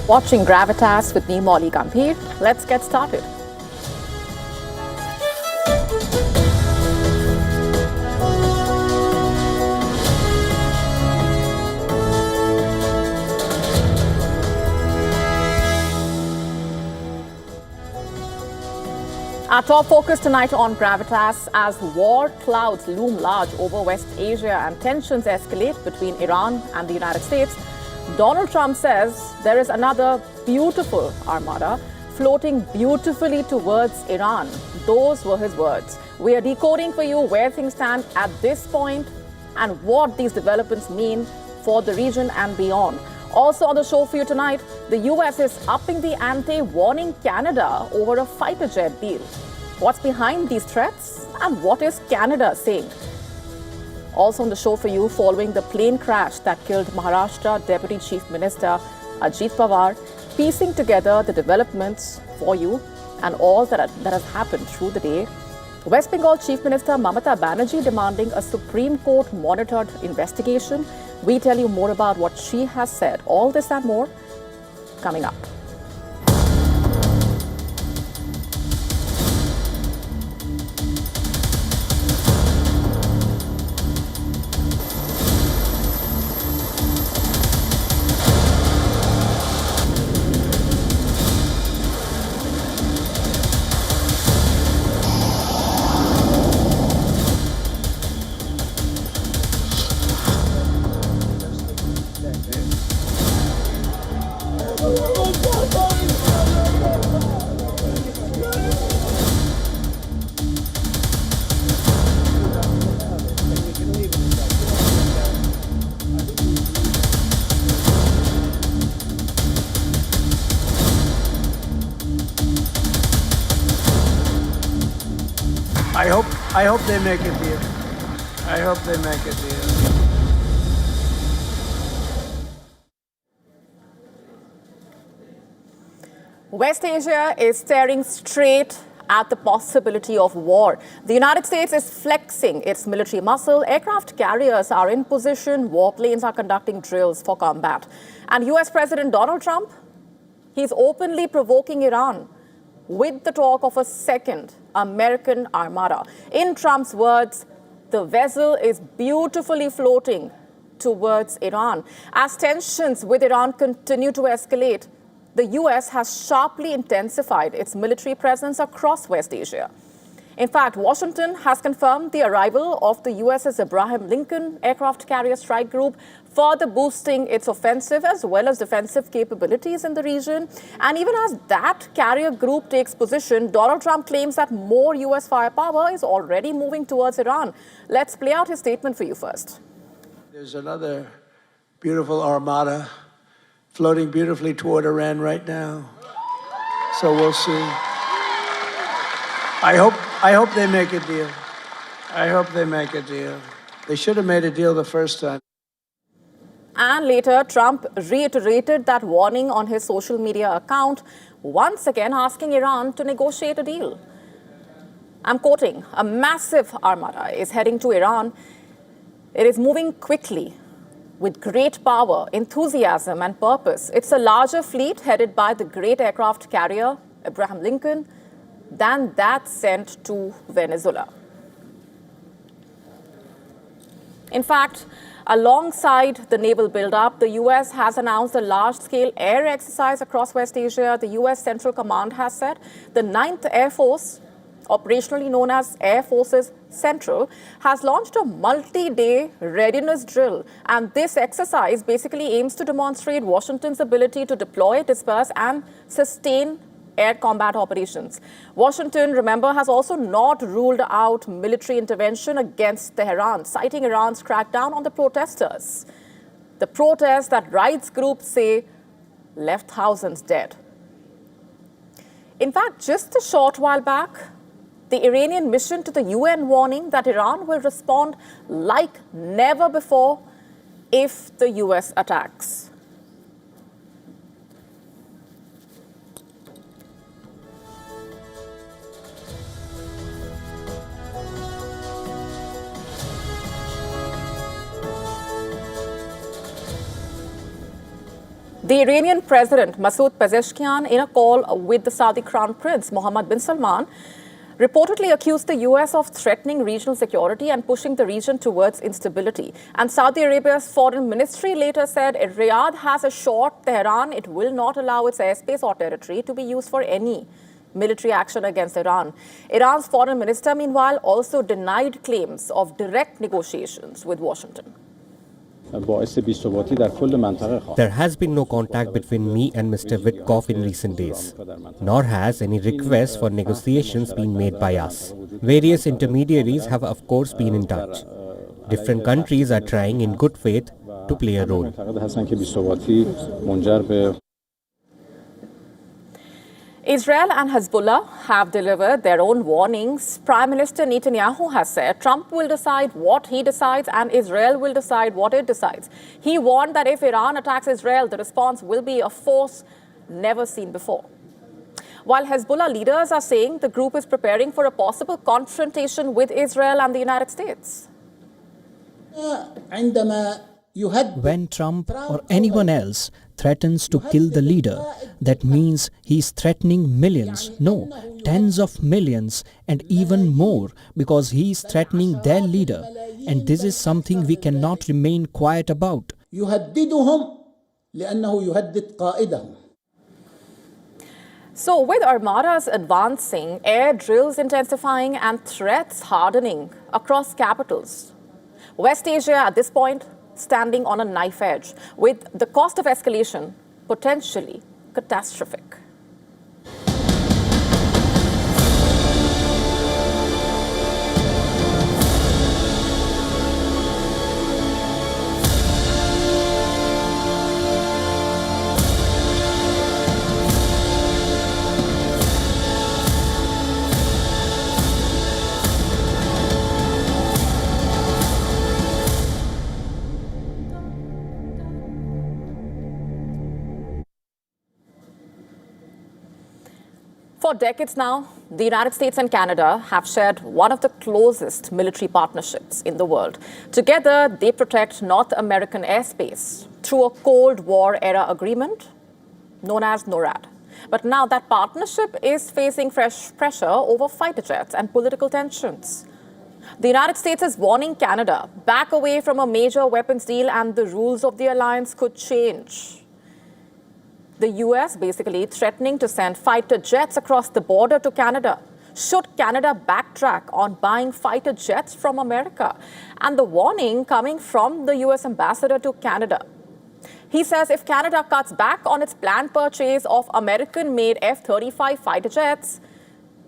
Watching Gravitas with me, Molly Gambhir. Let's get started. Our top focus tonight on Gravitas as war clouds loom large over West Asia and tensions escalate between Iran and the United States. Donald Trump says there is another beautiful armada floating beautifully towards Iran. Those were his words. We are decoding for you where things stand at this point and what these developments mean for the region and beyond. Also on the show for you tonight, the US is upping the ante, warning Canada over a fighter jet deal. What's behind these threats and what is Canada saying? Also on the show for you, following the plane crash that killed Maharashtra Deputy Chief Minister Ajit Pawar, piecing together the developments for you and all that has happened through the day. West Bengal Chief Minister Mamata Banerjee demanding a Supreme Court monitored investigation. We tell you more about what she has said. All this and more coming up. I hope they make a deal. I hope they make a deal. West Asia is staring straight at the possibility of war. The United States is flexing its military muscle. Aircraft carriers are in position. Warplanes are conducting drills for combat. And US President Donald Trump, he's openly provoking Iran with the talk of a second American armada. In Trump's words, the vessel is beautifully floating towards Iran. As tensions with Iran continue to escalate, the US has sharply intensified its military presence across West Asia. In fact, Washington has confirmed the arrival of the USS Abraham Lincoln aircraft carrier strike group, further boosting its offensive as well as defensive capabilities in the region. And even as that carrier group takes position, Donald Trump claims that more US firepower is already moving towards Iran. Let's play out his statement for you first. There's another beautiful armada floating beautifully toward Iran right now. So we'll see. I hope they make a deal. I hope they make a deal. They should have made a deal the first time. And later, Trump reiterated that warning on his social media account, once again asking Iran to negotiate a deal. I'm quoting, a massive armada is heading to Iran. It is moving quickly with great power, enthusiasm, and purpose. It's a larger fleet headed by the great aircraft carrier, Abraham Lincoln, than that sent to Venezuela. In fact, alongside the naval buildup, the US has announced a large-scale air exercise across West Asia. The US Central Command has said the 9th Air Force, operationally known as Air Forces Central, has launched a multi-day readiness drill. And this exercise basically aims to demonstrate Washington's ability to deploy, disperse, and sustain air combat operations. Washington, remember, has also not ruled out military intervention against Tehran, citing Iran's crackdown on the protesters. The protests that rights groups say left thousands dead. In fact, just a short while back, the Iranian mission to the UN warning that Iran will respond like never before if the US attacks. The Iranian President Masoud Pezeshkian, in a call with the Saudi Crown Prince Mohammed bin Salman, reportedly accused the US of threatening regional security and pushing the region towards instability. And Saudi Arabia's foreign ministry later said Riyadh has assured Tehran it will not allow its airspace or territory to be used for any military action against Iran. Iran's foreign minister, meanwhile, also denied claims of direct negotiations with Washington. There has been no contact between me and Mr. Witkoff in recent days, nor has any request for negotiations been made by us. Various intermediaries have of course been in touch. Different countries are trying in good faith to play a role. Israel and Hezbollah have delivered their own warnings. Prime Minister Netanyahu has said Trump will decide what he decides and Israel will decide what it decides. He warned that if Iran attacks Israel, the response will be a force never seen before. While Hezbollah leaders are saying the group is preparing for a possible confrontation with Israel and the United States. When Trump or anyone else threatens to kill the leader, that means he's threatening millions, no, tens of millions and even more, because he's threatening their leader. And this is something we cannot remain quiet about. So with Armadas advancing, air drills intensifying and threats hardening across capitals, West Asia at this point standing on a knife edge, with the cost of escalation potentially catastrophic. For decades now, the United States and Canada have shared one of the closest military partnerships in the world. Together, they protect North American airspace through a Cold War-era agreement known as NORAD. But now that partnership is facing fresh pressure over fighter jets and political tensions. The United States is warning Canada, back away from a major weapons deal and the rules of the alliance could change. The US basically threatening to send fighter jets across the border to Canada. Should Canada backtrack on buying fighter jets from America? And the warning coming from the US ambassador to Canada. He says if Canada cuts back on its planned purchase of American-made F-35 fighter jets,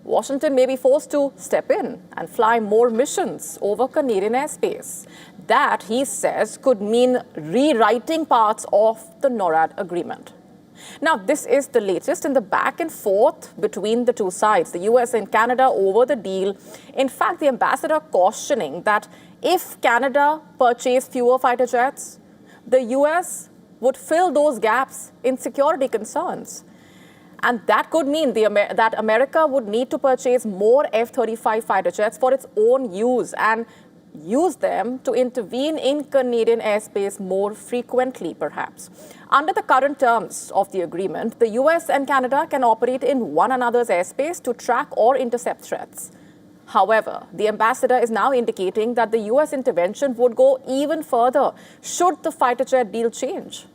Washington may be forced to step in and fly more missions over Canadian airspace. That, he says, could mean rewriting parts of the NORAD agreement. Now, this is the latest in the back and forth between the two sides, the US and Canada, over the deal. In fact, the ambassador cautioning that if Canada purchased fewer fighter jets, the US would fill those gaps in security concerns. And that could mean that America would need to purchase more F-35 fighter jets for its own use and use them to intervene in Canadian airspace more frequently, perhaps. Under the current terms of the agreement, the US and Canada can operate in one another's airspace to track or intercept threats. However, the ambassador is now indicating that the US intervention would go even further should the fighter jet deal change,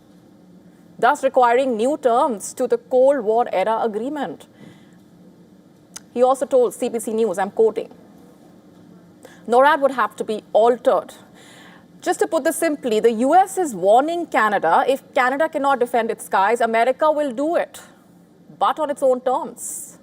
thus requiring new terms to the Cold War-era agreement. He also told CBC News, I'm quoting, NORAD would have to be altered. Just to put this simply, the US is warning Canada, if Canada cannot defend its skies, America will do it, but on its own terms.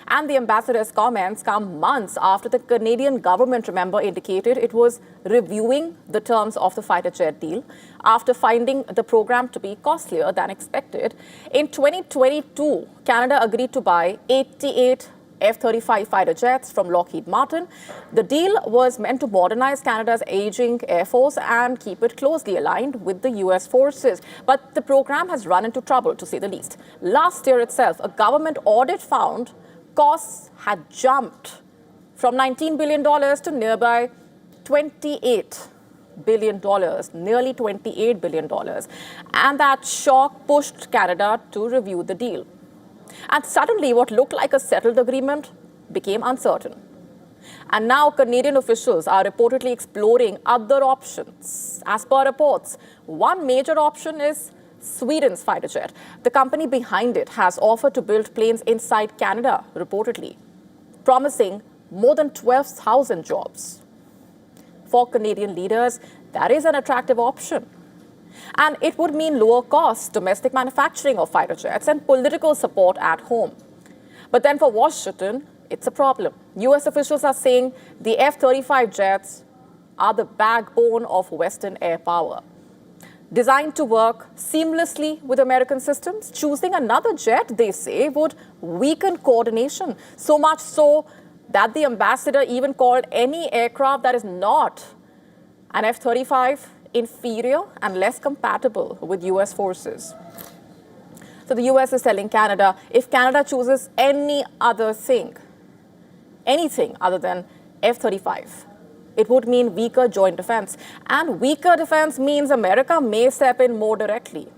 And the ambassador's comments come months after the Canadian government, remember, indicated it was reviewing the terms of the fighter jet deal after finding the program to be costlier than expected. In 2022, Canada agreed to buy 88 F-35 fighter jets from Lockheed Martin. The deal was meant to modernize Canada's aging Air Force and keep it closely aligned with the US forces. But the program has run into trouble, to say the least. Last year itself, a government audit found costs had jumped from $19 billion to nearby $28 billion, nearly $28 billion. And that shock pushed Canada to review the deal. And suddenly, what looked like a settled agreement became uncertain. And now Canadian officials are reportedly exploring other options. As per reports, one major option is Sweden's fighter jet. The company behind it has offered to build planes inside Canada, reportedly, promising more than 12,000 jobs. For Canadian leaders, that is an attractive option. And it would mean lower costs, domestic manufacturing of fighter jets, and political support at home. But then for Washington, it's a problem. US officials are saying the F-35 jets are the backbone of Western air power. Designed to work seamlessly with American systems, choosing another jet, they say, would weaken coordination. So much so that the ambassador even called any aircraft that is not an F-35 inferior and less compatible with US forces. So the US is telling Canada, if Canada chooses any other thing, anything other than F-35, it would mean weaker joint defense. And weaker defense means America may step in more directly.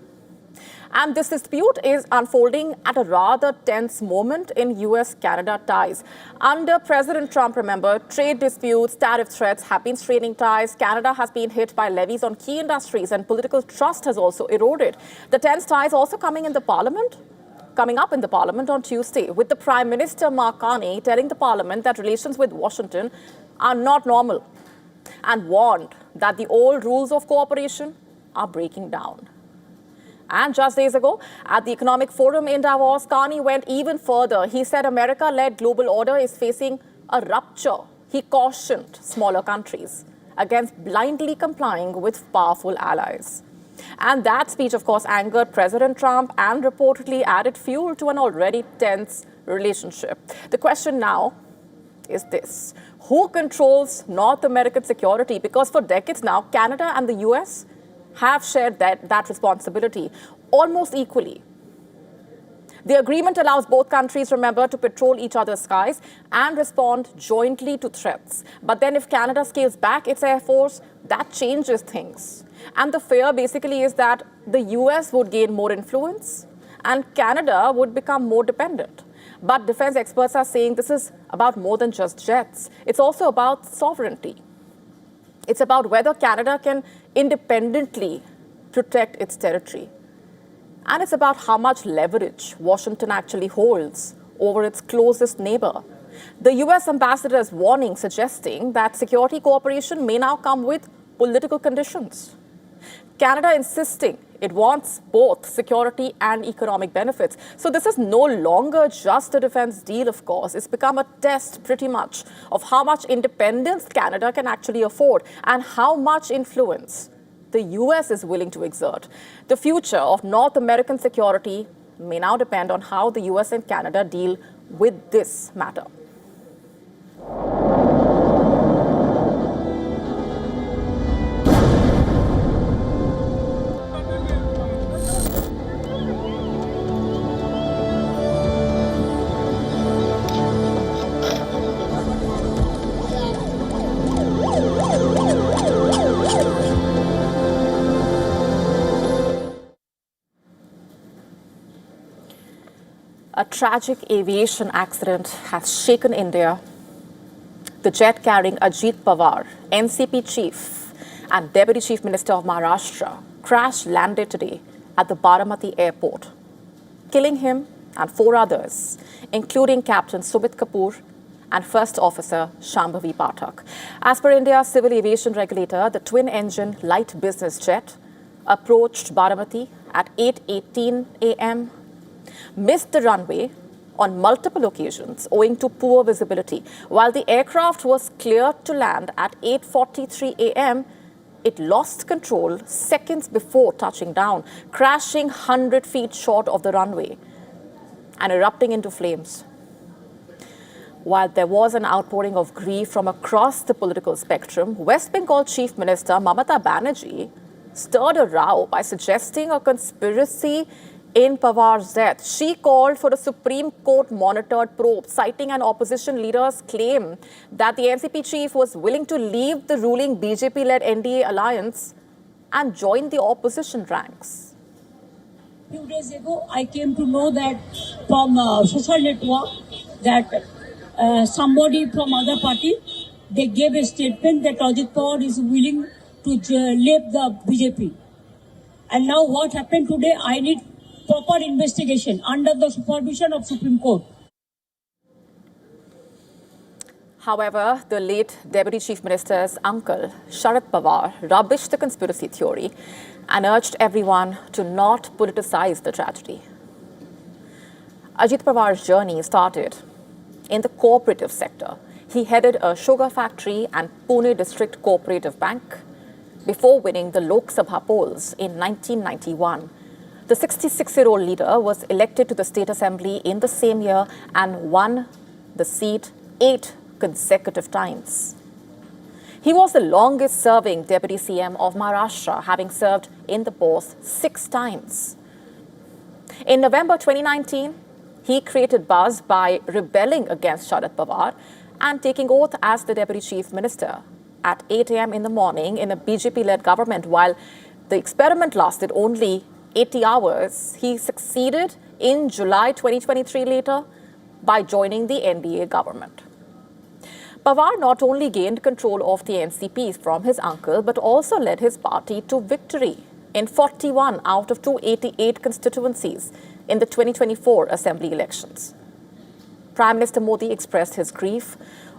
And this dispute is unfolding at a rather tense moment in US-Canada ties. Under President Trump, remember, trade disputes, tariff threats have been straining ties. Canada has been hit by levies on key industries, and political trust has also eroded. The tense ties also coming up in the Parliament on Tuesday, with the Prime Minister Mark Carney telling the Parliament that relations with Washington are not normal and warned that the old rules of cooperation are breaking down. And just days ago, at the Economic Forum in Davos, Carney went even further. He said America-led global order is facing a rupture. He cautioned smaller countries against blindly complying with powerful allies. And that speech, of course, angered President Trump and reportedly added fuel to an already tense relationship. The question now is this: who controls North American security? Because for decades now, Canada and the US have shared that responsibility almost equally. The agreement allows both countries, remember, to patrol each other's skies and respond jointly to threats. But then if Canada scales back its air force, that changes things. And the fear basically is that the US would gain more influence and Canada would become more dependent. But defense experts are saying this is about more than just jets. It's also about sovereignty. It's about whether Canada can independently protect its territory. And it's about how much leverage Washington actually holds over its closest neighbor. The US ambassador is warning, suggesting that security cooperation may now come with political conditions. Canada insisting it wants both security and economic benefits. So this is no longer just a defense deal, of course. It's become a test, pretty much, of how much independence Canada can actually afford and how much influence the US is willing to exert. The future of North American security may now depend on how the US and Canada deal with this matter. A tragic aviation accident has shaken India. The jet carrying Ajit Pawar, NCP chief and Deputy Chief Minister of Maharashtra, crash-landed today at the Baramati airport, killing him and 4 others, including Captain Sumit Kapoor and First Officer Shambhavi Pathak. As per India's civil aviation regulator, the twin-engine light business jet approached Baramati at 8:18 a.m., missed the runway on multiple occasions owing to poor visibility. While the aircraft was cleared to land at 8:43 a.m., it lost control seconds before touching down, crashing 100 feet short of the runway and erupting into flames. While there was an outpouring of grief from across the political spectrum, West Bengal Chief Minister Mamata Banerjee stirred a row by suggesting a conspiracy in Pawar's death. She called for a Supreme Court-monitored probe, citing an opposition leader's claim that the NCP chief was willing to leave the ruling BJP-led NDA alliance and join the opposition ranks. A few days ago, I came to know that from social network that somebody from other party, they gave a statement that Ajit Pawar is willing to leave the BJP. And now what happened today, I need proper investigation under the supervision of Supreme Court. However, the late Deputy Chief Minister's uncle, Sharad Pawar, rubbished the conspiracy theory and urged everyone to not politicize the tragedy. Ajit Pawar's journey started in the cooperative sector. He headed a sugar factory and Pune District Cooperative Bank before winning the Lok Sabha polls in 1991. The 66-year-old leader was elected to the State Assembly in the same year and won the seat 8 consecutive times. He was the longest-serving Deputy CM of Maharashtra, having served in the post 6 times. In November 2019, he created buzz by rebelling against Sharad Pawar and taking oath as the Deputy Chief Minister at 8 a.m. in the morning in a BJP-led government. While the experiment lasted only 80 hours, he succeeded in July 2023 later by joining the NDA government. Pawar not only gained control of the NCP from his uncle, but also led his party to victory in 41 out of 288 constituencies in the 2024 Assembly elections. Prime Minister Modi expressed his grief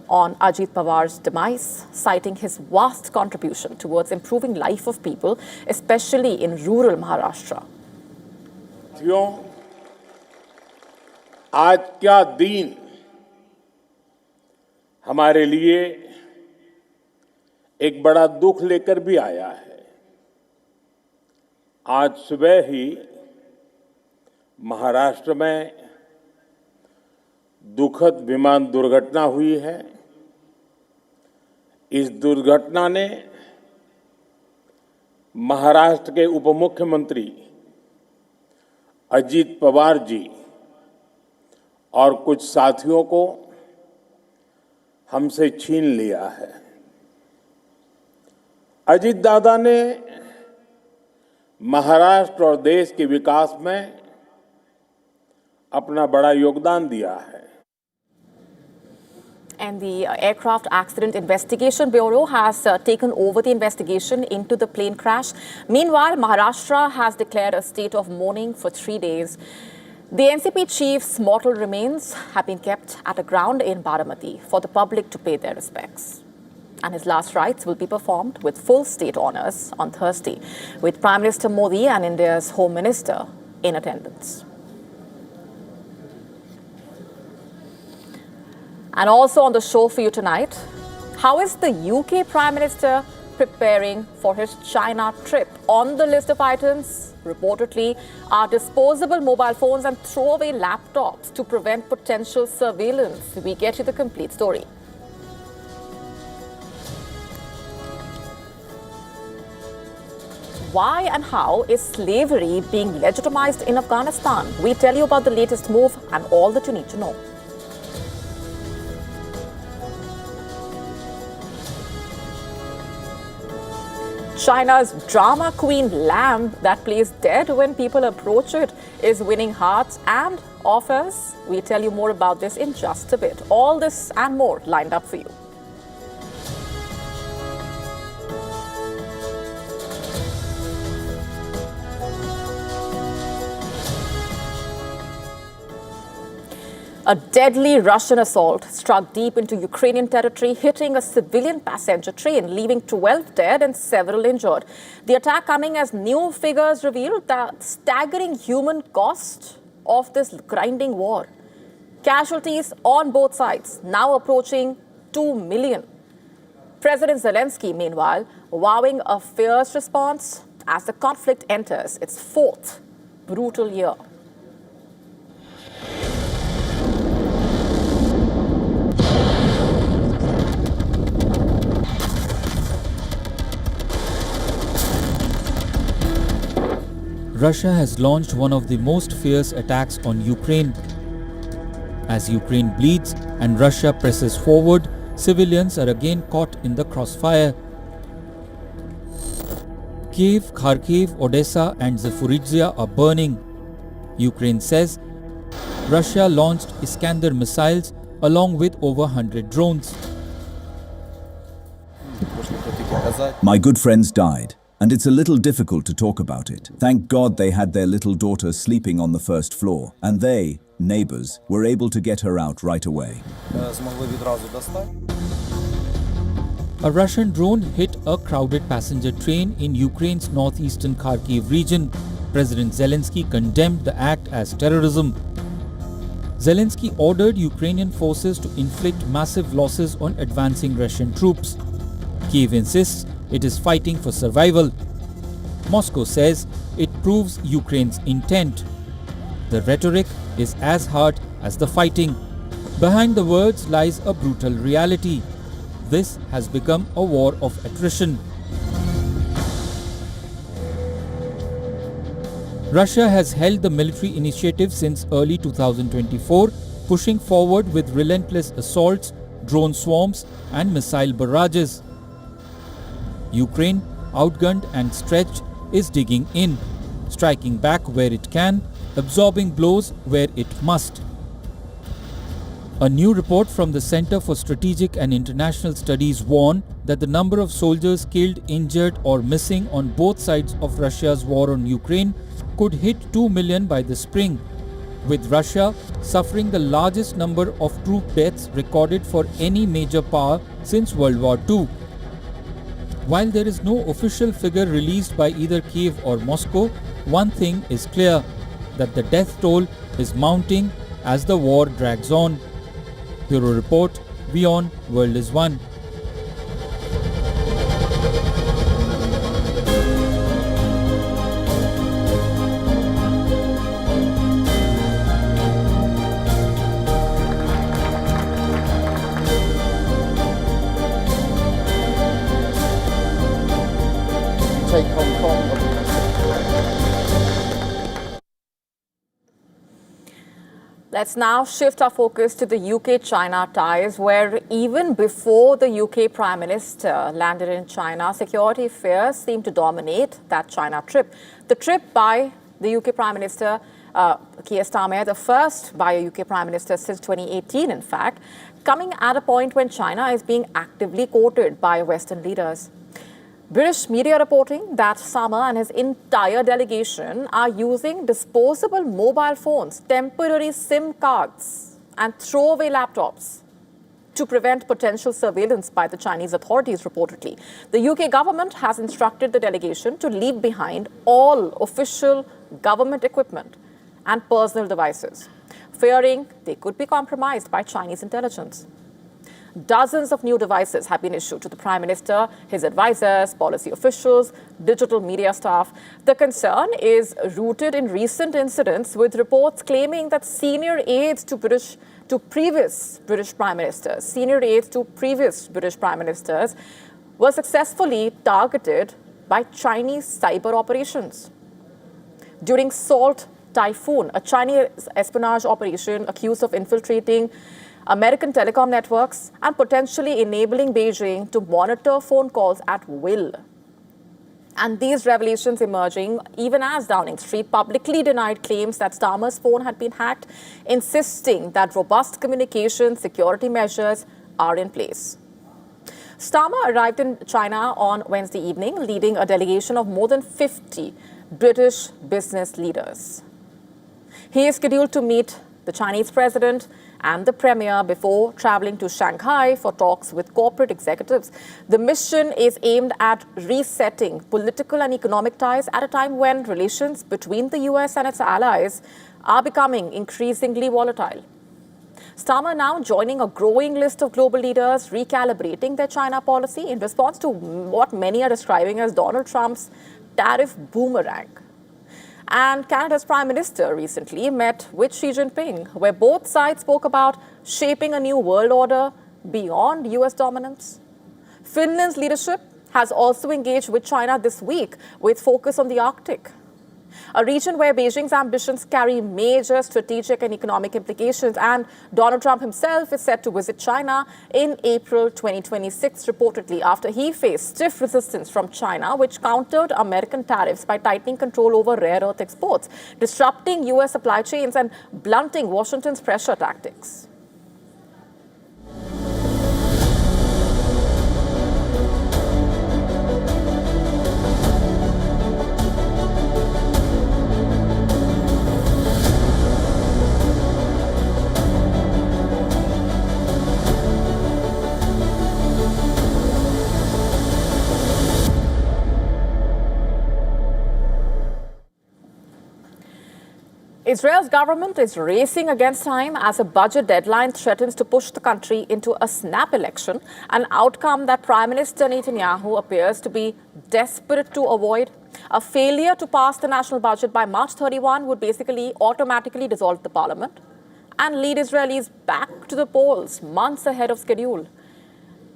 on Ajit Pawar's demise, citing his vast contribution towards improving life of people, especially in rural Maharashtra. आज का दिन हमारे लिए एक बड़ा दुख लेकर भी आया है। आज सुबह ही महाराष्ट्र में दुखद विमान दुर्घटना हुई है। इस दुर्घटना ने महाराष्ट्र के उप मुख्यमंत्री अजीत पवार जी और कुछ साथियों को हमसे छीन लिया है। अजीत दादा ने महाराष्ट्र और देश के विकास में अपना बड़ा योगदान दिया है। And the Aircraft Accident Investigation Bureau has taken over the investigation into the plane crash. Meanwhile, Maharashtra has declared a state of mourning for 3 days. The NCP chief's mortal remains have been kept at a ground in Baramati for the public to pay their respects. And his last rites will be performed with full state honours on Thursday, with Prime Minister Modi and India's Home Minister in attendance. And also on the show for you tonight, how is the UK Prime Minister preparing for his China trip? On the list of items, reportedly, are disposable mobile phones and throwaway laptops to prevent potential surveillance. We get you the complete story. Why and how is slavery being legitimized in Afghanistan? We tell you about the latest move and all that you need to know. China's drama queen lamb that plays dead when people approach it is winning hearts and offers. We tell you more about this in just a bit. All this and more lined up for you. A deadly Russian assault struck deep into Ukrainian territory, hitting a civilian passenger train, leaving 12 dead and several injured. The attack coming as new figures reveal the staggering human cost of this grinding war. Casualties on both sides, now approaching 2 million. President Zelensky, meanwhile, vowing a fierce response as the conflict enters its 4th brutal year. Russia has launched one of the most fierce attacks on Ukraine. As Ukraine bleeds and Russia presses forward, civilians are again caught in the crossfire. Kiev, Kharkiv, Odessa and Zaporizhzhia are burning. Ukraine says Russia launched Iskander missiles along with over 100 drones. My good friends died, and it's a little difficult to talk about it. Thank God they had their little daughter sleeping on the first floor, and they, neighbors, were able to get her out right away. A Russian drone hit a crowded passenger train in Ukraine's northeastern Kharkiv region. President Zelensky condemned the act as terrorism. Zelensky ordered Ukrainian forces to inflict massive losses on advancing Russian troops. Kiev insists it is fighting for survival. Moscow says it proves Ukraine's intent. The rhetoric is as hard as the fighting. Behind the words lies a brutal reality. This has become a war of attrition. Russia has held the military initiative since early 2024, pushing forward with relentless assaults, drone swarms and missile barrages. Ukraine, outgunned and stretched, is digging in, striking back where it can, absorbing blows where it must. A new report from the Center for Strategic and International Studies warned that the number of soldiers killed, injured or missing on both sides of Russia's war on Ukraine could hit 2 million by the spring, with Russia suffering the largest number of troop deaths recorded for any major power since World War II. While there is no official figure released by either Kiev or Moscow, one thing is clear, that the death toll is mounting as the war drags on. Bureau Report, WION World is One. Take Hong Kong. Let's now shift our focus to the UK-China ties, where even before the UK Prime Minister landed in China, security fears seemed to dominate that China trip. The trip by the UK Prime Minister, Keir Starmer, the first by a UK Prime Minister since 2018, in fact, coming at a point when China is being actively courted by Western leaders. British media reporting that Starmer and his entire delegation are using disposable mobile phones, temporary SIM cards and throwaway laptops to prevent potential surveillance by the Chinese authorities, reportedly. The UK government has instructed the delegation to leave behind all official government equipment and personal devices, fearing they could be compromised by Chinese intelligence. Dozens of new devices have been issued to the Prime Minister, his advisors, policy officials, digital media staff. The concern is rooted in recent incidents with reports claiming that senior aides to previous British Prime Ministers were successfully targeted by Chinese cyber operations. During Salt Typhoon, a Chinese espionage operation accused of infiltrating American telecom networks and potentially enabling Beijing to monitor phone calls at will. And these revelations emerging even as Downing Street publicly denied claims that Starmer's phone had been hacked, insisting that robust communication security measures are in place. Starmer arrived in China on Wednesday evening, leading a delegation of more than 50 British business leaders. He is scheduled to meet the Chinese president and the premier before traveling to Shanghai for talks with corporate executives. The mission is aimed at resetting political and economic ties at a time when relations between the US and its allies are becoming increasingly volatile. Starmer now joining a growing list of global leaders recalibrating their China policy in response to what many are describing as Donald Trump's tariff boomerang. And Canada's Prime Minister recently met with Xi Jinping, where both sides spoke about shaping a new world order beyond US dominance. Finland's leadership has also engaged with China this week with focus on the Arctic. a region where Beijing's ambitions carry major strategic and economic implications. And Donald Trump himself is set to visit China in April 2026, reportedly after he faced stiff resistance from China, which countered American tariffs by tightening control over rare earth exports, disrupting U.S. supply chains and blunting Washington's pressure tactics. Israel's government is racing against time as a budget deadline threatens to push the country into a snap election, an outcome that Prime Minister Netanyahu appears to be desperate to avoid. A failure to pass the national budget by March 31 would basically automatically dissolve the parliament and lead Israelis back to the polls months ahead of schedule.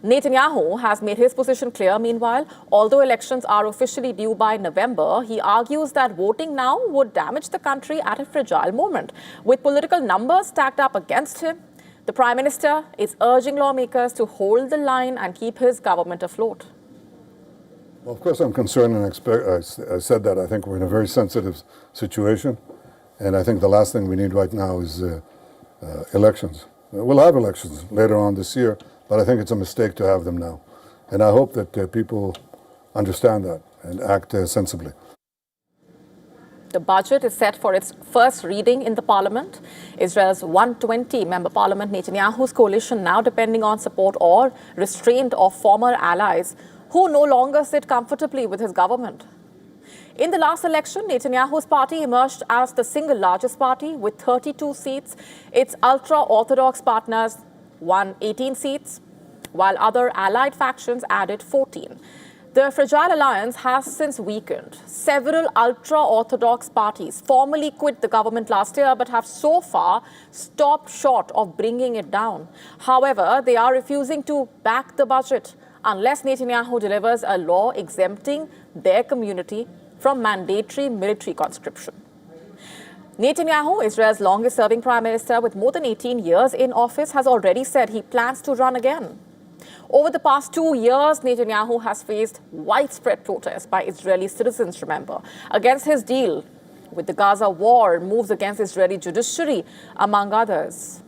Netanyahu has made his position clear. Meanwhile, although elections are officially due by November, he argues that voting now would damage the country at a fragile moment. With political numbers stacked up against him, the Prime Minister is urging lawmakers to hold the line and keep his government afloat. Well, of course I'm concerned, and I said that I think we're in a very sensitive situation, and I think the last thing we need right now is elections. We'll have elections later on this year, but I think it's a mistake to have them now. And I hope that people understand that and act sensibly. The budget is set for its first reading in the parliament. Israel's 120-member parliament, Netanyahu's coalition, now depending on support or restraint of former allies who no longer sit comfortably with his government. In the last election, Netanyahu's party emerged as the single largest party with 32 seats. Its ultra-Orthodox partners won 18 seats, while other allied factions added 14. The fragile alliance has since weakened. Several ultra-Orthodox parties formally quit the government last year but have so far stopped short of bringing it down. However, they are refusing to back the budget unless Netanyahu delivers a law exempting their community from mandatory military conscription. Netanyahu, Israel's longest-serving prime minister with more than 18 years in office, has already said he plans to run again. Over the past 2 years, Netanyahu has faced widespread protests by Israeli citizens, remember, against his deal with the Gaza war, moves against Israeli judiciary, among others.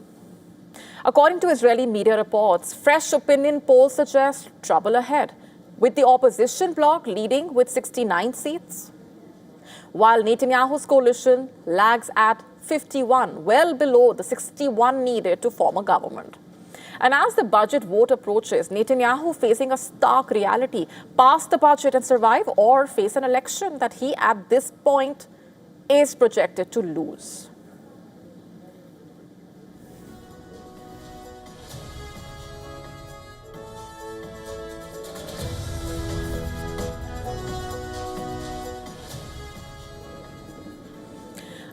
According to Israeli media reports, fresh opinion polls suggest trouble ahead, with the opposition bloc leading with 69 seats, while Netanyahu's coalition lags at 51, well below the 61 needed to form a government. And as the budget vote approaches, Netanyahu facing a stark reality: pass the budget and survive, or face an election that he at this point is projected to lose.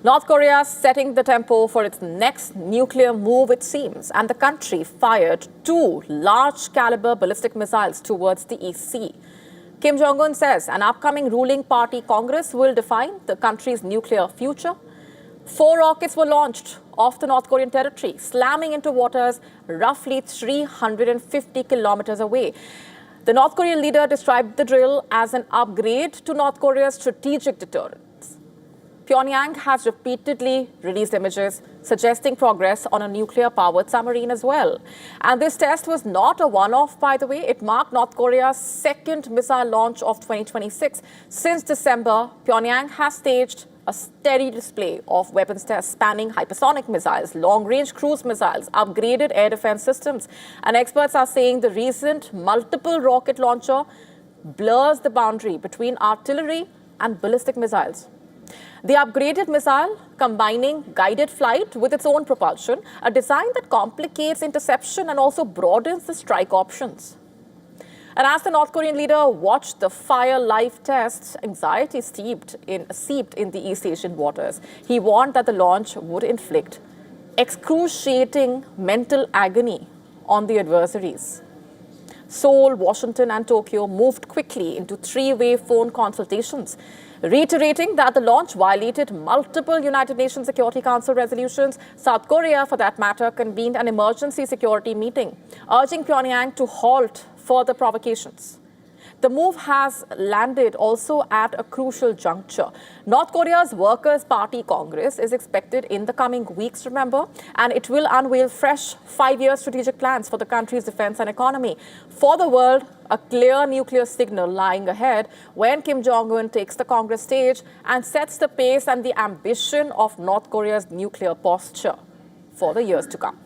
North Korea setting the tempo for its next nuclear move, it seems, and the country fired 2 large-caliber ballistic missiles towards the East Sea. Kim Jong-un says an upcoming ruling party Congress will define the country's nuclear future. 4 rockets were launched off the North Korean territory, slamming into waters roughly 350 kilometers away. The North Korean leader described the drill as an upgrade to North Korea's strategic deterrent. Pyongyang has repeatedly released images suggesting progress on a nuclear-powered submarine as well. And this test was not a one-off, by the way. It marked North Korea's second missile launch of 2026. Since December, Pyongyang has staged a steady display of weapons tests spanning hypersonic missiles, long-range cruise missiles, upgraded air defense systems. And experts are saying the recent multiple rocket launcher blurs the boundary between artillery and ballistic missiles. The upgraded missile combining guided flight with its own propulsion, a design that complicates interception and also broadens the strike options. And as the North Korean leader watched the fire live tests, anxiety seeped in the East Asian waters. He warned that the launch would inflict excruciating mental agony on the adversaries. Seoul, Washington, and Tokyo moved quickly into 3-way phone consultations. Reiterating that the launch violated multiple United Nations Security Council resolutions, South Korea, for that matter, convened an emergency security meeting, urging Pyongyang to halt further provocations. The move has landed also at a crucial juncture. North Korea's Workers' Party Congress is expected in the coming weeks, remember, and it will unveil fresh 5-year strategic plans for the country's defense and economy. For the world, a clear nuclear signal lying ahead when Kim Jong-un takes the Congress stage and sets the pace and the ambition of North Korea's nuclear posture for the years to come.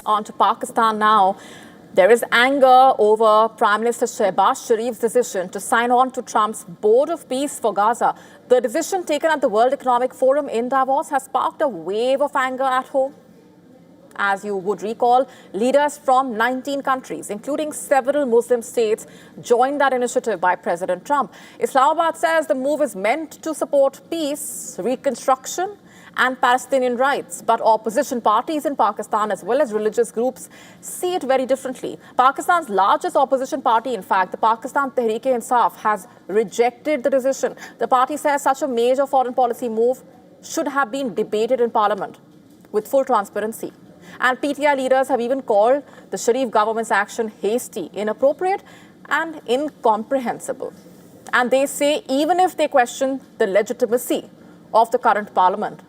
On to Pakistan now. There is anger over Prime Minister Shehbaz Sharif's decision to sign on to Trump's Board of Peace for Gaza. The decision taken at the World Economic Forum in Davos has sparked a wave of anger at home. As you would recall, leaders from 19 countries, including several Muslim states, joined that initiative by President Trump. Islamabad says the move is meant to support peace, reconstruction, and Palestinian rights. But opposition parties in Pakistan, as well as religious groups, see it very differently. Pakistan's largest opposition party, in fact, the Pakistan Tehreek-e-Insaf, has rejected the decision. The party says such a major foreign policy move should have been debated in Parliament with full transparency. And PTI leaders have even called the Sharif government's action hasty, inappropriate, and incomprehensible. And they say even if they question the legitimacy of the current parliament,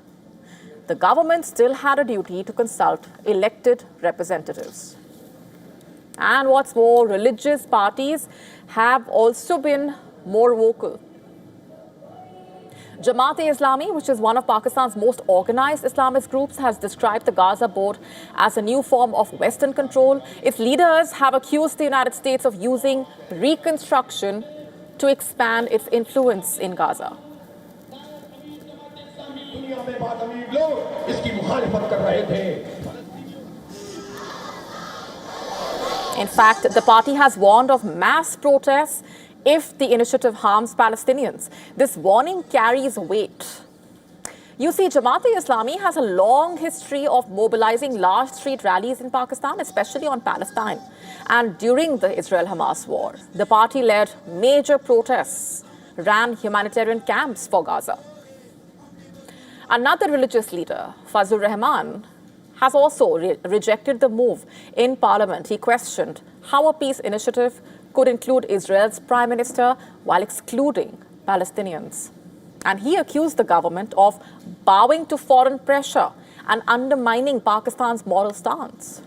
the government still had a duty to consult elected representatives. And what's more, religious parties have also been more vocal. Jamaat-e-Islami, which is one of Pakistan's most organized Islamist groups, has described the Gaza board as a new form of Western control. Its leaders have accused the United States of using reconstruction to expand its influence in Gaza. In fact, the party has warned of mass protests if the initiative harms Palestinians. This warning carries weight. You see, Jamaat-e-Islami has a long history of mobilizing large street rallies in Pakistan, especially on Palestine. And during the Israel-Hamas war, the party led major protests, ran humanitarian camps for Gaza. Another religious leader, Fazlur Rahman, has also rejected the move in Parliament. He questioned how a peace initiative could include Israel's prime minister while excluding Palestinians. And he accused the government of bowing to foreign pressure and undermining Pakistan's moral stance.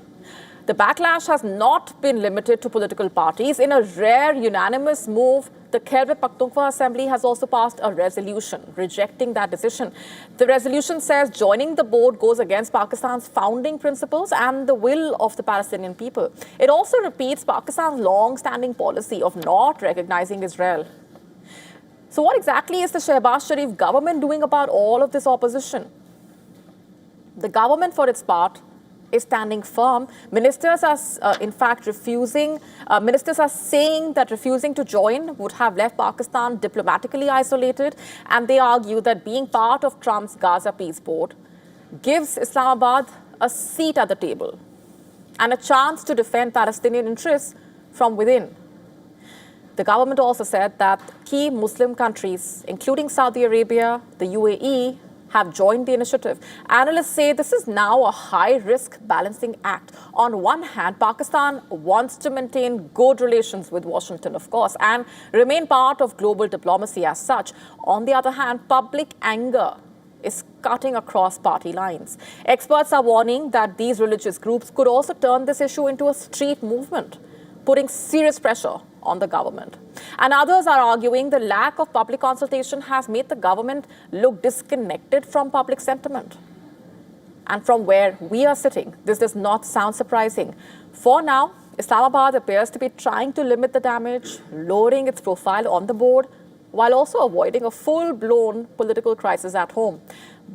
The backlash has not been limited to political parties. In a rare unanimous move, the Khyber Pakhtunkhwa Assembly has also passed a resolution rejecting that decision. The resolution says joining the board goes against Pakistan's founding principles and the will of the Palestinian people. It also repeats Pakistan's long-standing policy of not recognizing Israel. So what exactly is the Shehbaz Sharif government doing about all of this opposition? The government, for its part, is standing firm. Ministers are, in fact, Ministers are saying that refusing to join would have left Pakistan diplomatically isolated, and they argue that being part of Trump's Gaza Peace Board gives Islamabad a seat at the table and a chance to defend Palestinian interests from within. The government also said that key Muslim countries, including Saudi Arabia, the UAE, have joined the initiative. Analysts say this is now a high-risk balancing act. On one hand, Pakistan wants to maintain good relations with Washington, of course, and remain part of global diplomacy as such. On the other hand, public anger is cutting across party lines. Experts are warning that these religious groups could also turn this issue into a street movement, putting serious pressure on the government. And others are arguing the lack of public consultation has made the government look disconnected from public sentiment. And from where we are sitting, this does not sound surprising. For now, Islamabad appears to be trying to limit the damage, lowering its profile on the board, while also avoiding a full-blown political crisis at home.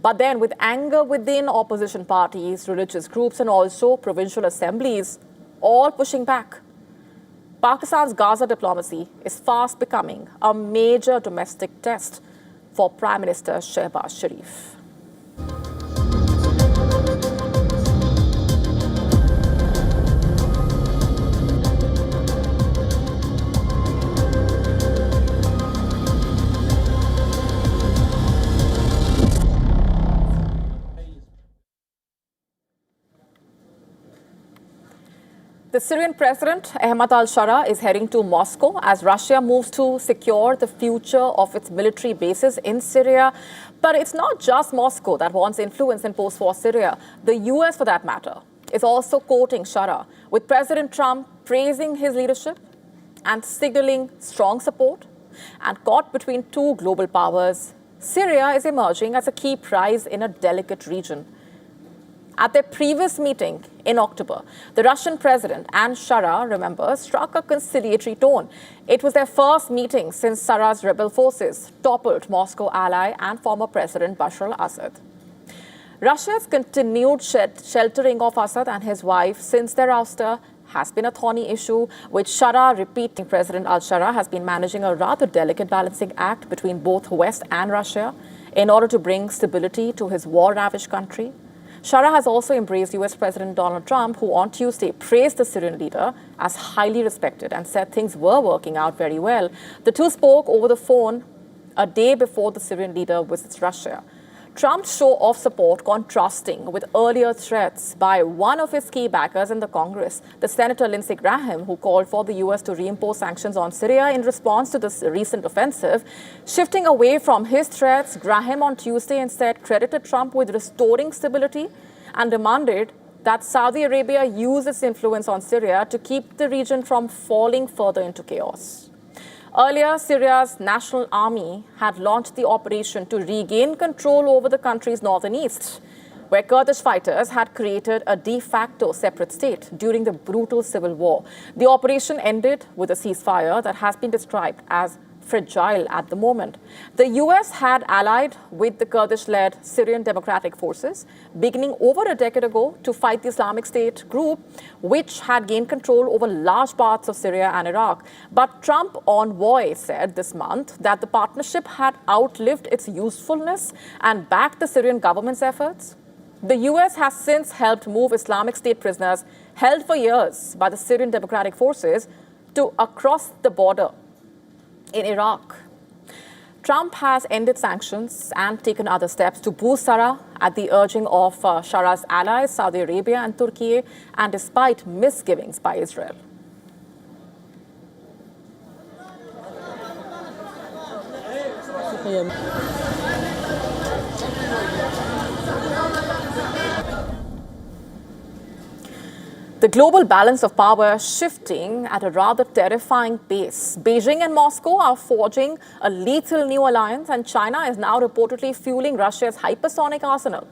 But then with anger within opposition parties, religious groups, and also provincial assemblies, all pushing back, Pakistan's Gaza diplomacy is fast becoming a major domestic test for Prime Minister Shehbaz Sharif. The Syrian President Ahmad al-Shara is heading to Moscow as Russia moves to secure the future of its military bases in Syria. But it's not just Moscow that wants influence in post-war Syria. The US, for that matter, is also courting Shara, with President Trump praising his leadership and signaling strong support. And caught between two global powers, Syria is emerging as a key prize in a delicate region. At their previous meeting in October, the Russian president and Shara, remember, struck a conciliatory tone. It was their first meeting since Shara's rebel forces toppled Moscow ally and former President Bashar al-Assad. Russia's continued sheltering of Assad and his wife since their ouster has been a thorny issue, which Shara, repeating President al-Shara, has been managing a rather delicate balancing act between both West and Russia in order to bring stability to his war-ravaged country. Shara has also embraced US President Donald Trump, who on Tuesday praised the Syrian leader as highly respected and said things were working out very well. The two spoke over the phone a day before the Syrian leader visits Russia. Trump's show of support contrasting with earlier threats by one of his key backers in the Congress, the Senator Lindsey Graham, who called for the US to reimpose sanctions on Syria in response to this recent offensive. Shifting away from his threats, Graham on Tuesday instead credited Trump with restoring stability and demanded that Saudi Arabia use its influence on Syria to keep the region from falling further into chaos. Earlier, Syria's National Army had launched the operation to regain control over the country's northern east, where Kurdish fighters had created a de facto separate state during the brutal civil war. The operation ended with a ceasefire that has been described as fragile at the moment. The US had allied with the Kurdish-led Syrian Democratic Forces beginning over a decade ago to fight the Islamic State group, which had gained control over large parts of Syria and Iraq. But Trump envoy said this month that the partnership had outlived its usefulness and backed the Syrian government's efforts. The US has since helped move Islamic State prisoners held for years by the Syrian Democratic Forces to across the border in Iraq. Trump has ended sanctions and taken other steps to boost Shara at the urging of Shara's allies, Saudi Arabia and Turkey, and despite misgivings by Israel. The global balance of power shifting at a rather terrifying pace. Beijing and Moscow are forging a lethal new alliance, and China is now reportedly fueling Russia's hypersonic arsenal,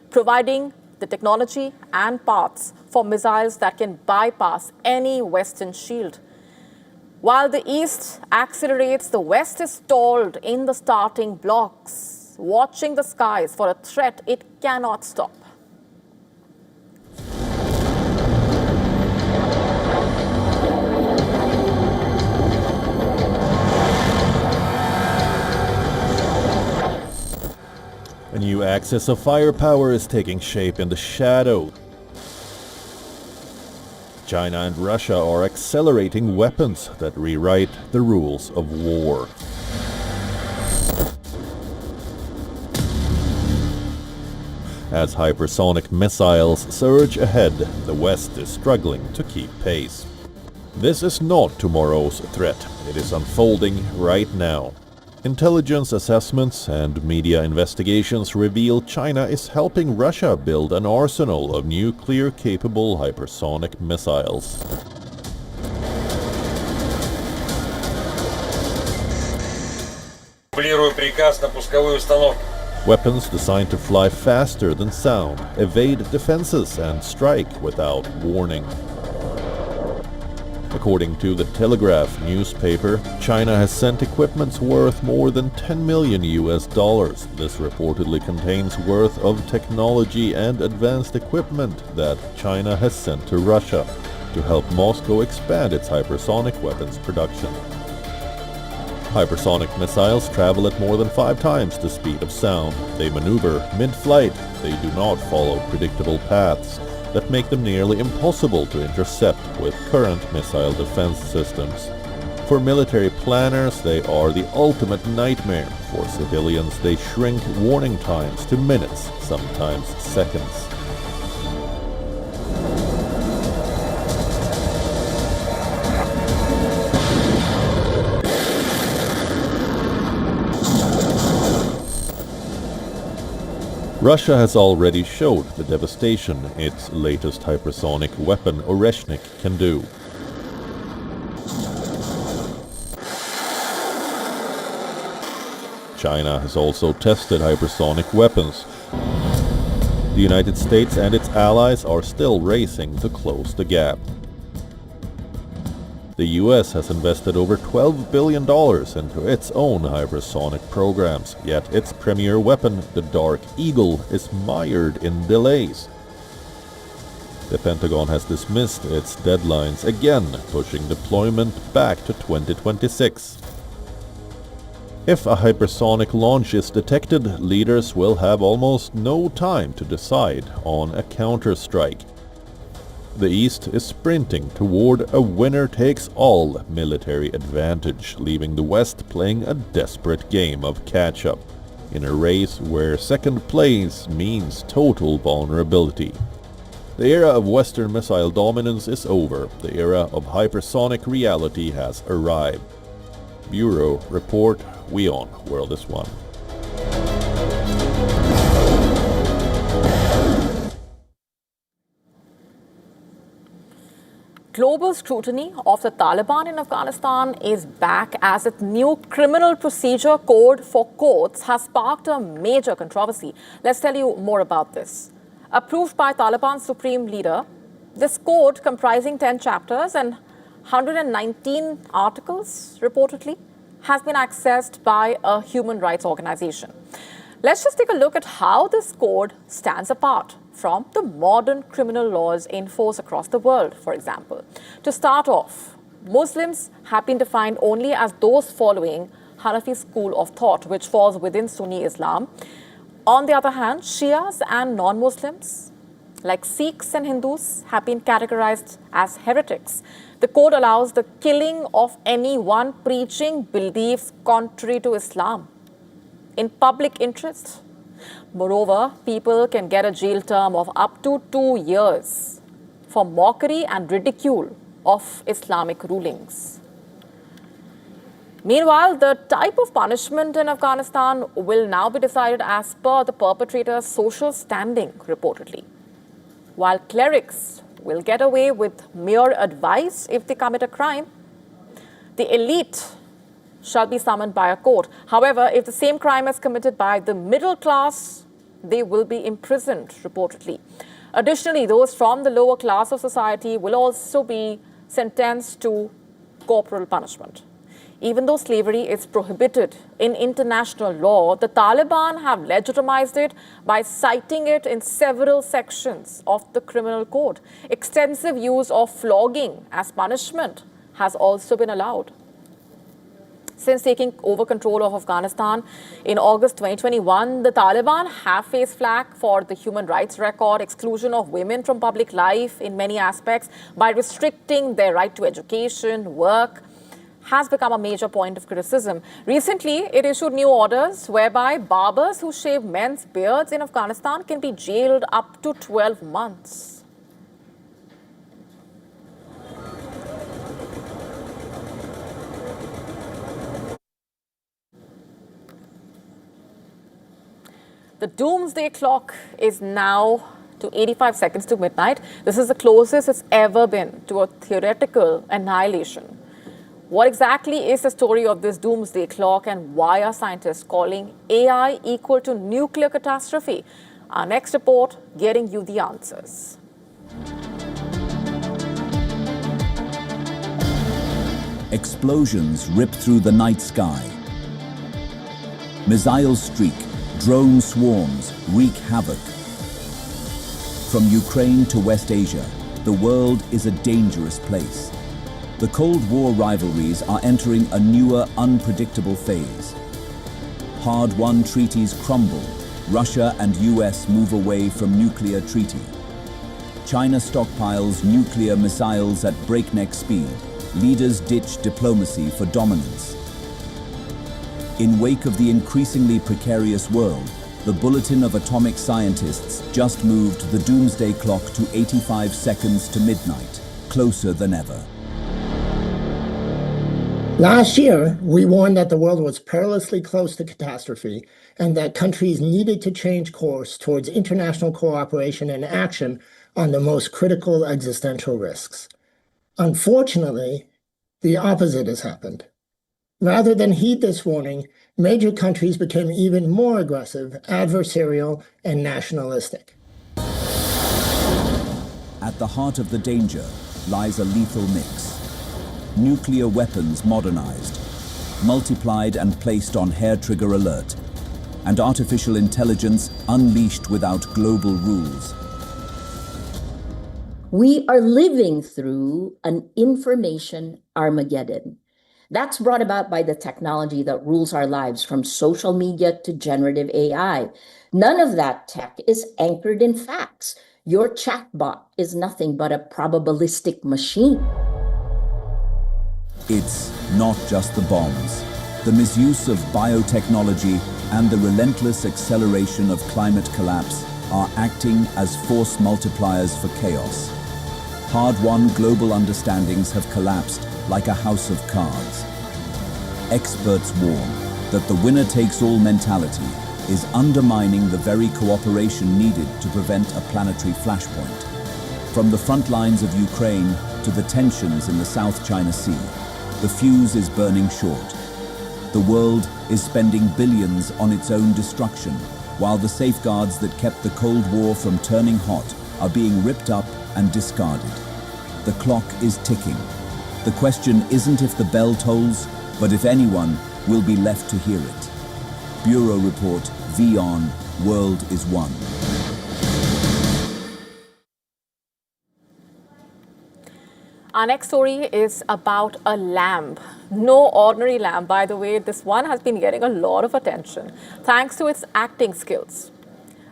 providing the technology and parts for missiles that can bypass any Western shield. While the East accelerates, the West is stalled in the starting blocks, watching the skies for a threat it cannot stop. A new axis of firepower is taking shape in the shadow. China and Russia are accelerating weapons that rewrite the rules of war. As hypersonic missiles surge ahead, the West is struggling to keep pace. This is not tomorrow's threat, it is unfolding right now. Intelligence assessments and media investigations reveal China is helping Russia build an arsenal of nuclear-capable hypersonic missiles. Weapons designed to fly faster than sound, evade defenses and strike without warning. According to the Telegraph newspaper, China has sent equipment worth more than $10 million. This reportedly contains worth of technology and advanced equipment that China has sent to Russia. to help Moscow expand its hypersonic weapons production. Hypersonic missiles travel at more than 5 times the speed of sound. They maneuver mid-flight. They do not follow predictable paths that make them nearly impossible to intercept with current missile defense systems. For military planners, they are the ultimate nightmare. For civilians, they shrink warning times to minutes, sometimes seconds. Russia has already showed the devastation its latest hypersonic weapon Oreshnik can do. China has also tested hypersonic weapons. The United States and its allies are still racing to close the gap. The US has invested over $12 billion into its own hypersonic programs, yet its premier weapon, the Dark Eagle, is mired in delays. The Pentagon has dismissed its deadlines again, pushing deployment back to 2026. If a hypersonic launch is detected, leaders will have almost no time to decide on a counterstrike. The East is sprinting toward a winner-takes-all military advantage, leaving the West playing a desperate game of catch-up, in a race where second place means total vulnerability. The era of Western missile dominance is over. The era of hypersonic reality has arrived. Bureau Report, WION World is One. Global scrutiny of the Taliban in Afghanistan is back as its new criminal procedure code for courts has sparked a major controversy. Let's tell you more about this. Approved by Taliban Supreme Leader, this code comprising 10 chapters and 119 articles, reportedly, has been accessed by a human rights organization. Let's just take a look at how this code stands apart from the modern criminal laws in force across the world, for example. To start off, Muslims have been defined only as those following Hanafi school of thought, which falls within Sunni Islam. On the other hand, Shias and non-Muslims, like Sikhs and Hindus, have been categorized as heretics. The code allows the killing of anyone preaching beliefs contrary to Islam in public interest. Moreover, people can get a jail term of up to 2 years for mockery and ridicule of Islamic rulings. Meanwhile, the type of punishment in Afghanistan will now be decided as per the perpetrator's social standing, reportedly. While clerics will get away with mere advice if they commit a crime, the elite shall be summoned by a court. However, if the same crime is committed by the middle class, they will be imprisoned, reportedly. Additionally, those from the lower class of society will also be sentenced to corporal punishment. Even though slavery is prohibited in international law, the Taliban have legitimized it by citing it in several sections of the criminal code. Extensive use of flogging as punishment has also been allowed. Since taking over control of Afghanistan in August 2021, the Taliban have faced flack for the human rights record, exclusion of women from public life in many aspects by restricting their right to education, work, has become a major point of criticism. Recently, it issued new orders whereby barbers who shave men's beards in Afghanistan can be jailed up to 12 months. The Doomsday Clock is now to 85 seconds to midnight. This is the closest it's ever been to a theoretical annihilation. What exactly is the story of this Doomsday Clock, and why are scientists calling AI equal to nuclear catastrophe? Our next report getting you the answers. Explosions rip through the night sky. Missiles streak. Drone swarms wreak havoc. From Ukraine to West Asia, the world is a dangerous place. The Cold War rivalries are entering a newer, unpredictable phase. Hard-won treaties crumble. Russia and US move away from nuclear treaty. China stockpiles nuclear missiles at breakneck speed. Leaders ditch diplomacy for dominance. In wake of the increasingly precarious world, the Bulletin of Atomic Scientists just moved the Doomsday Clock to 85 seconds to midnight, closer than ever. Last year, we warned that the world was perilously close to catastrophe and that countries needed to change course towards international cooperation and action on the most critical existential risks. Unfortunately, the opposite has happened. Rather than heed this warning, major countries became even more aggressive, adversarial, and nationalistic. At the heart of the danger lies a lethal mix. Nuclear weapons modernized, multiplied and placed on hair-trigger alert, and artificial intelligence unleashed without global rules. We are living through an information Armageddon. That's brought about by the technology that rules our lives, from social media to generative AI. None of that tech is anchored in facts. Your chatbot is nothing but a probabilistic machine. It's not just the bombs. The misuse of biotechnology and the relentless acceleration of climate collapse are acting as force multipliers for chaos. Hard-won global understandings have collapsed like a house of cards. Experts warn that the winner-takes-all mentality is undermining the very cooperation needed to prevent a planetary flashpoint. From the front lines of Ukraine to the tensions in the South China Sea, the fuse is burning short. The world is spending billions on its own destruction, while the safeguards that kept the Cold War from turning hot are being ripped up and discarded. The clock is ticking. The question isn't if the bell tolls, but if anyone will be left to hear it. Bureau Report, WION, World is One. Our next story is about a lamb. No ordinary lamb, by the way. This one has been getting a lot of attention thanks to its acting skills.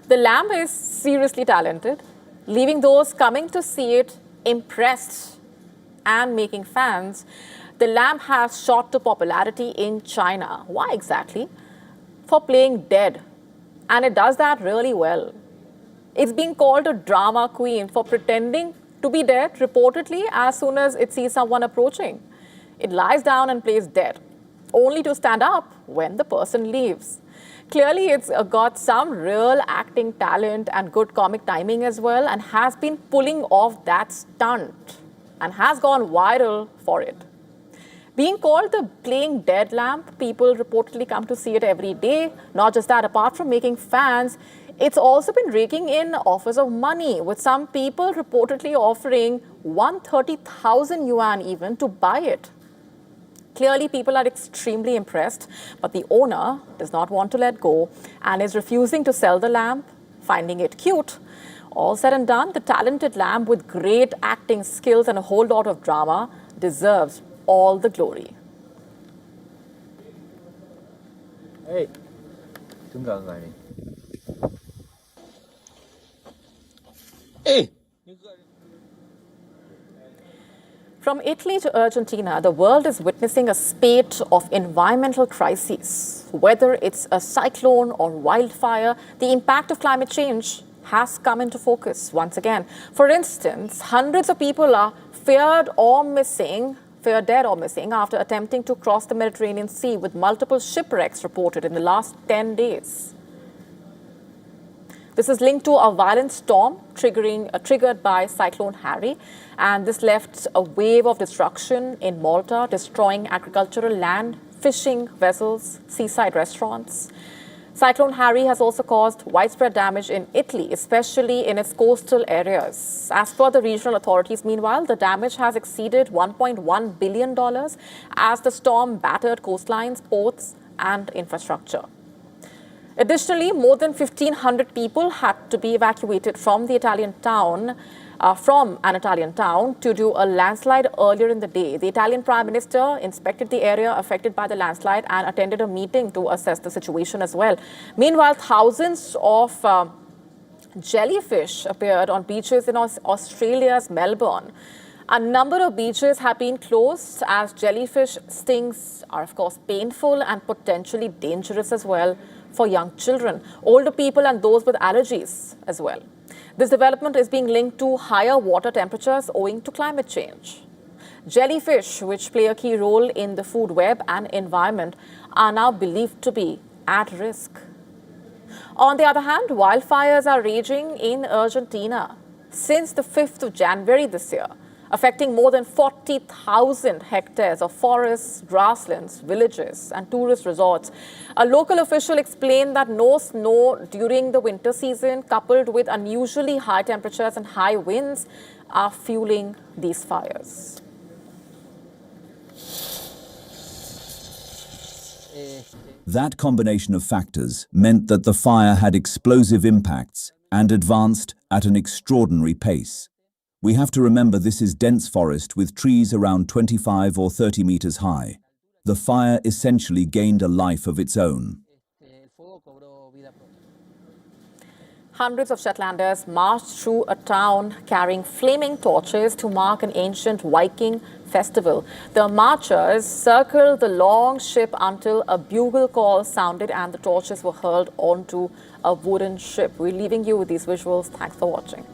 The lamb is seriously talented, leaving those coming to see it impressed and making fans. The lamb has shot to popularity in China. Why exactly? For playing dead. And it does that really well. It's being called a drama queen for pretending to be dead, reportedly, as soon as it sees someone approaching. It lies down and plays dead, only to stand up when the person leaves. Clearly, it's got some real acting talent and good comic timing as well, and has been pulling off that stunt and has gone viral for it. Being called the playing dead lamb, people reportedly come to see it every day. Not just that, apart from making fans, it's also been raking in offers of money, with some people reportedly offering 130,000 yuan even to buy it. Clearly, people are extremely impressed, but the owner does not want to let go and is refusing to sell the lamb, finding it cute. All said and done, the talented lamb with great acting skills and a whole lot of drama deserves all the glory. Hey. Hey. From Italy to Argentina, the world is witnessing a spate of environmental crises. Whether it's a cyclone or wildfire, the impact of climate change has come into focus once again. For instance, hundreds of people are feared dead or missing after attempting to cross the Mediterranean Sea, with multiple shipwrecks reported in the last 10 days. This is linked to a violent storm triggered by Cyclone Harry, and this left a wave of destruction in Malta, destroying agricultural land, fishing vessels, seaside restaurants. Cyclone Harry has also caused widespread damage in Italy, especially in its coastal areas. As per the regional authorities, meanwhile, the damage has exceeded $1.1 billion as the storm battered coastlines, ports, and infrastructure. Additionally, more than 1,500 people had to be evacuated from the Italian town from an Italian town to do a landslide earlier in the day. The Italian Prime Minister inspected the area affected by the landslide and attended a meeting to assess the situation as well. Meanwhile, thousands of jellyfish appeared on beaches in Australia's Melbourne. A number of beaches have been closed as jellyfish stings are, of course, painful and potentially dangerous as well for young children, older people and those with allergies as well. This development is being linked to higher water temperatures owing to climate change. Jellyfish, which play a key role in the food web and environment, are now believed to be at risk. On the other hand, wildfires are raging in Argentina since the 5th of January this year, affecting more than 40,000 hectares of forests, grasslands, villages, and tourist resorts. A local official explained that no snow during the winter season, coupled with unusually high temperatures and high winds, are fueling these fires. That combination of factors meant that the fire had explosive impacts and advanced at an extraordinary pace. We have to remember this is dense forest with trees around 25 or 30 meters high. The fire essentially gained a life of its own. Hundreds of Shetlanders marched through a town carrying flaming torches to mark an ancient Viking festival. The marchers circled the long ship until a bugle call sounded and the torches were hurled onto a wooden ship. We're leaving you with these visuals. Thanks for watching.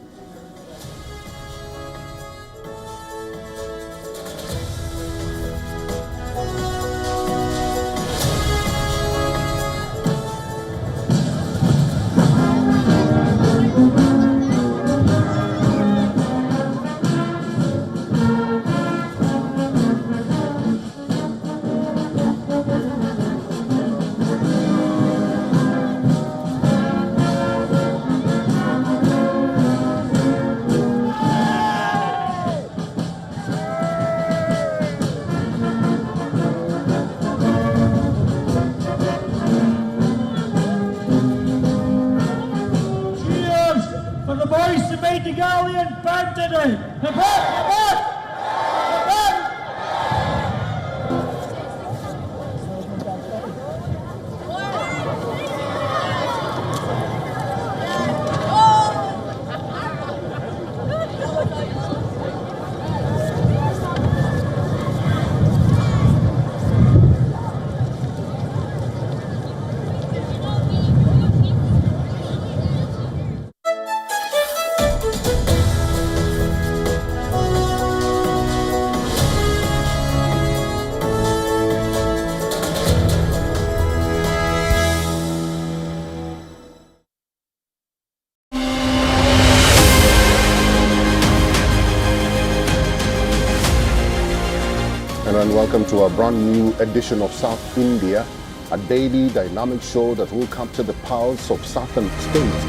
And welcome to a brand new edition of South India, a daily dynamic show that will capture the pulse of southern states.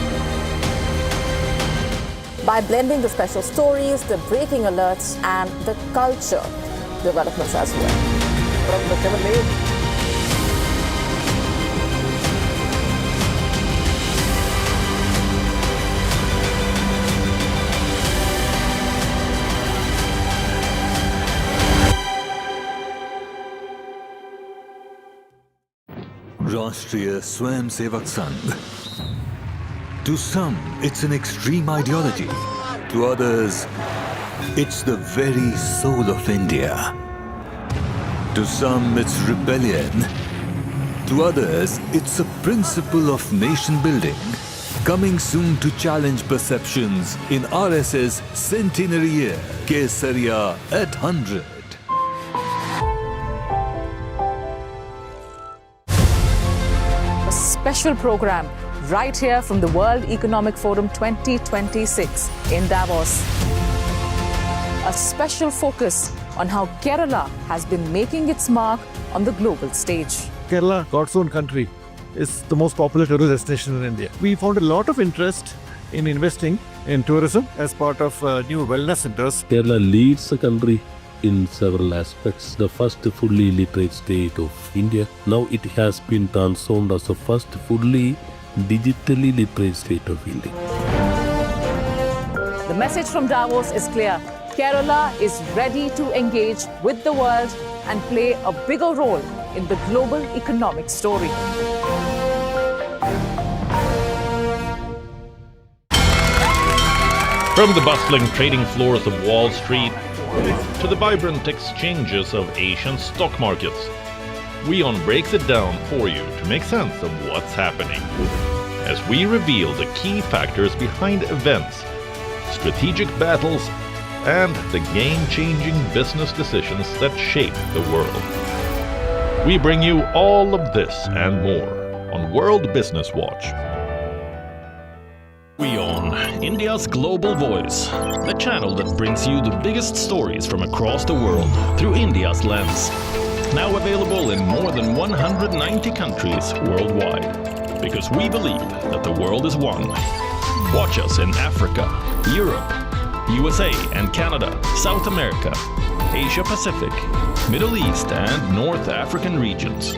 By blending the special stories, the breaking alerts, and the culture developments as well. Rashtriya Swayamsevak Sangh. To some, it's an extreme ideology. To others, it's the very soul of India. To some, it's rebellion. To others, it's a principle of nation building. Coming soon to challenge perceptions in RSS Centenary Year, Syria at 100. Special program right here from the World Economic Forum 2026 in Davos. A special focus on how Kerala has been making its mark on the global stage. Kerala, God's own country, is the most popular tourist destination in India. We found a lot of interest in investing in tourism as part of new wellness centers. Kerala leads the country in several aspects. The first fully literate state of India. Now it has been transformed as the first fully digitally literate state of India. The message from Davos is clear. Kerala is ready to engage with the world and play a bigger role in the global economic story. From the bustling trading floors of Wall Street to the vibrant exchanges of Asian stock markets, WION breaks it down for you to make sense of what's happening, as we reveal the key factors behind events, strategic battles, and the game-changing business decisions that shape the world. We bring you all of this and more on World Business Watch. WION, India's global voice, the channel that brings you the biggest stories from across the world through India's lens. Now available in more than 190 countries worldwide. Because we believe that the world is one. Watch us in Africa, Europe, USA and Canada, South America, Asia Pacific, Middle East and North African regions.